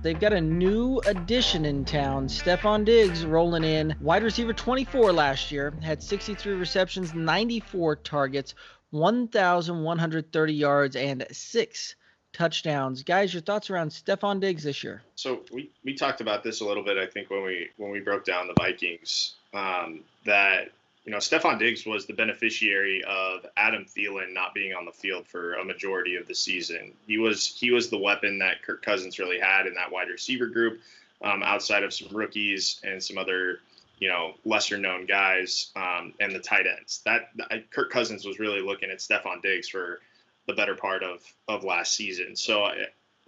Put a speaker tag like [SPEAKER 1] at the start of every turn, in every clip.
[SPEAKER 1] They've got a new addition in town. Stefon Diggs rolling in. Wide receiver 24 last year. Had 63 receptions, 94 targets, 1,130 yards, and 6 touchdowns. Guys, your thoughts around Stefon Diggs this year?
[SPEAKER 2] So we talked about this a little bit, I think, when we broke down the Vikings, that Stefon Diggs was the beneficiary of Adam Thielen not being on the field for a majority of the season. He was the weapon that Kirk Cousins really had in that wide receiver group, outside of some rookies and some other lesser known guys, and the tight ends. Kirk Cousins was really looking at Stefon Diggs for the better part of last season. So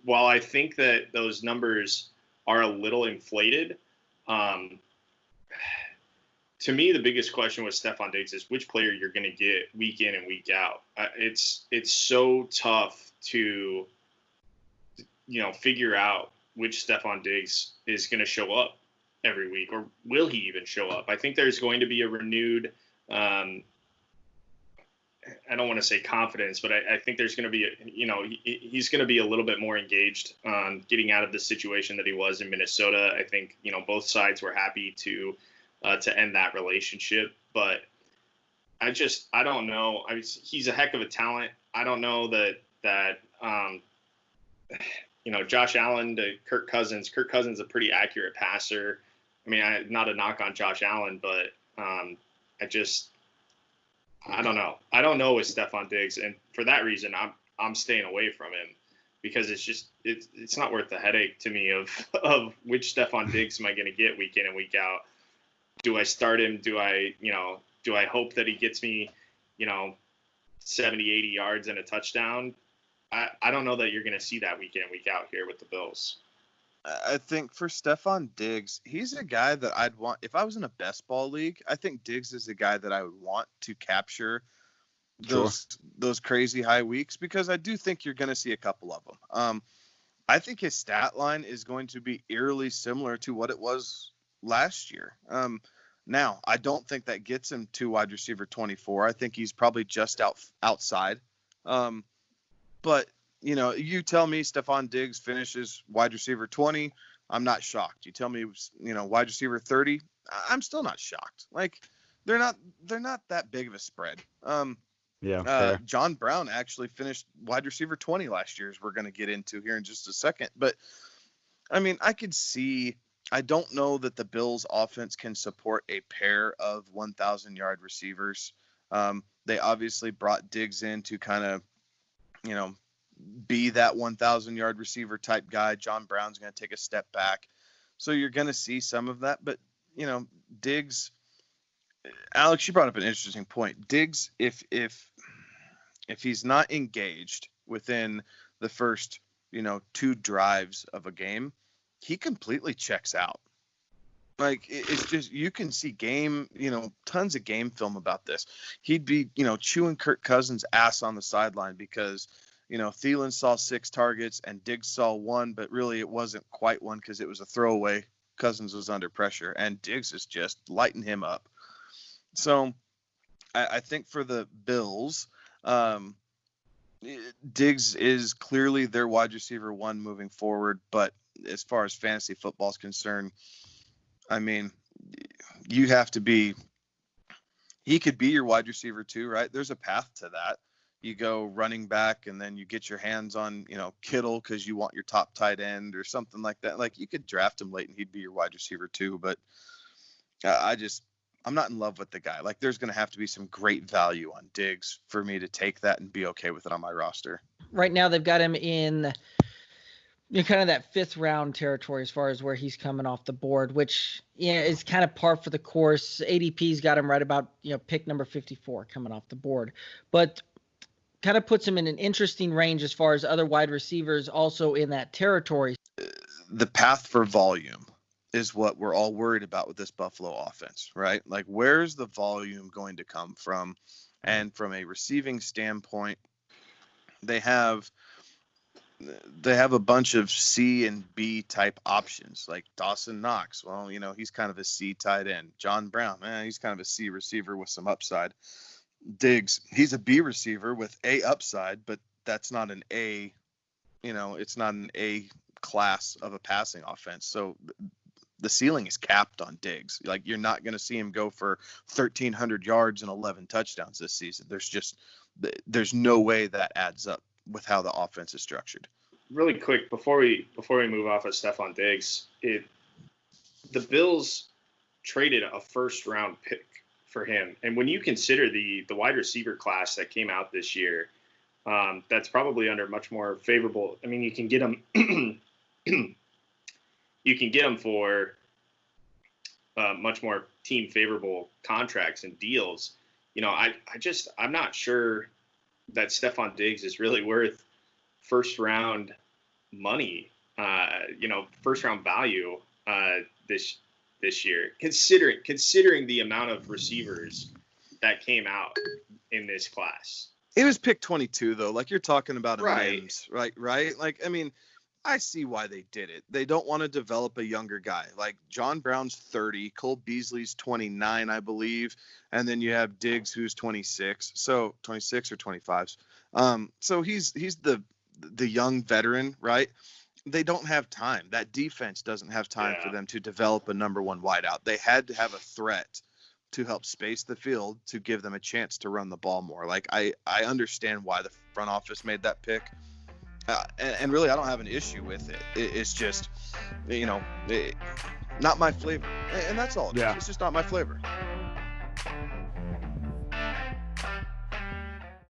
[SPEAKER 2] while I think that those numbers are a little inflated, to me, the biggest question with Stefon Diggs is which player you're going to get week in and week out. It's so tough to, figure out which Stefon Diggs is going to show up every week, or will he even show up? I think there's going to be a renewed, I don't want to say confidence, but I think there's going to be, he's going to be a little bit more engaged on getting out of the situation that he was in Minnesota. I think, both sides were happy to end that relationship, but I don't know. He's a heck of a talent. I don't know that Josh Allen to Kirk Cousins. Kirk Cousins is a pretty accurate passer. I mean, not a knock on Josh Allen, but I don't know. I don't know with Stefon Diggs, and for that reason, I'm staying away from him, because it's not worth the headache to me of which Stefon Diggs am I going to get week in and week out. Do I start him? Do I hope that he gets me, 70, 80 yards and a touchdown? I don't know that you're going to see that week in and week out here with the Bills.
[SPEAKER 3] I think for Stefon Diggs, he's a guy that I'd want. If I was in a best ball league, I think Diggs is a guy that I would want to capture those crazy high weeks, because I do think you're going to see a couple of them. I think his stat line is going to be eerily similar to what it was last year. Now, I don't think that gets him to wide receiver 24. I think he's probably just outside. But, you tell me Stefon Diggs finishes wide receiver 20, I'm not shocked. You tell me, wide receiver 30, I'm still not shocked. Like, they're not that big of a spread. John Brown actually finished wide receiver 20 last year, as we're going to get into here in just a second. But, I mean, I don't know that the Bills offense can support a pair of 1,000-yard receivers. They obviously brought Diggs in to kind of, be that 1,000-yard receiver type guy. John Brown's going to take a step back. So you're going to see some of that. But, Diggs, Alex, you brought up an interesting point. Diggs, if he's not engaged within the first, 2 drives of a game, he completely checks out. Like, it's just, you can see tons of game film about this. He'd be, chewing Kirk Cousins' ass on the sideline because, Thielen saw 6 targets and Diggs saw 1, but really it wasn't quite 1 because it was a throwaway. Cousins was under pressure, and Diggs is just lighting him up. So I think for the Bills, Diggs is clearly their wide receiver 1 moving forward, but as far as fantasy football is concerned, I mean, you have to be, he could be your wide receiver 2, right? There's a path to that. You go running back and then you get your hands on, Kittle because you want your top tight end or something like that. Like, you could draft him late and he'd be your wide receiver 2, but I'm not in love with the guy. Like, there's going to have to be some great value on Diggs for me to take that and be okay with it on my roster.
[SPEAKER 1] Right now they've got him in kind of that 5th round territory as far as where he's coming off the board, which is kind of par for the course. ADP's got him right about, pick number 54 coming off the board, but kind of puts him in an interesting range as far as other wide receivers also in that territory.
[SPEAKER 3] The path for volume is what we're all worried about with this Buffalo offense, right? Like, where's the volume going to come from? And from a receiving standpoint, they have a bunch of C and B type options, like Dawson Knox. Well, he's kind of a C tight end. John Brown, he's kind of a C receiver with some upside. Diggs, he's a B receiver with A upside, but that's not an A, it's not an A class of a passing offense. So the ceiling is capped on Diggs. Like, you're not going to see him go for 1,300 yards and 11 touchdowns this season. There's no way that adds up with how the offense is structured.
[SPEAKER 2] Really quick, before we move off of Stefon Diggs, the Bills traded a first-round pick for him. And when you consider the wide receiver class that came out this year, that's probably under much more favorable. I mean, you can get him for much more team favorable contracts and deals. You know, I'm not sure that Stefon Diggs is really worth first round money, first round value this year, considering the amount of receivers that came out in this class.
[SPEAKER 3] It was pick 22 though. Like, you're talking about
[SPEAKER 2] right.
[SPEAKER 3] Mims, right? Like, I mean, I see why they did it. They don't want to develop a younger guy. Like, John Brown's 30, Cole Beasley's 29, I believe, and then you have Diggs, who's 26. So 26 or 25. So he's the young veteran, right? They don't have time. That defense doesn't have time for them to develop a number one wideout. They had to have a threat to help space the field to give them a chance to run the ball more. Like, I understand why the front office made that pick. And really, I don't have an issue with it. It's just, not my flavor. And that's all.
[SPEAKER 4] Yeah.
[SPEAKER 3] It's just not my flavor.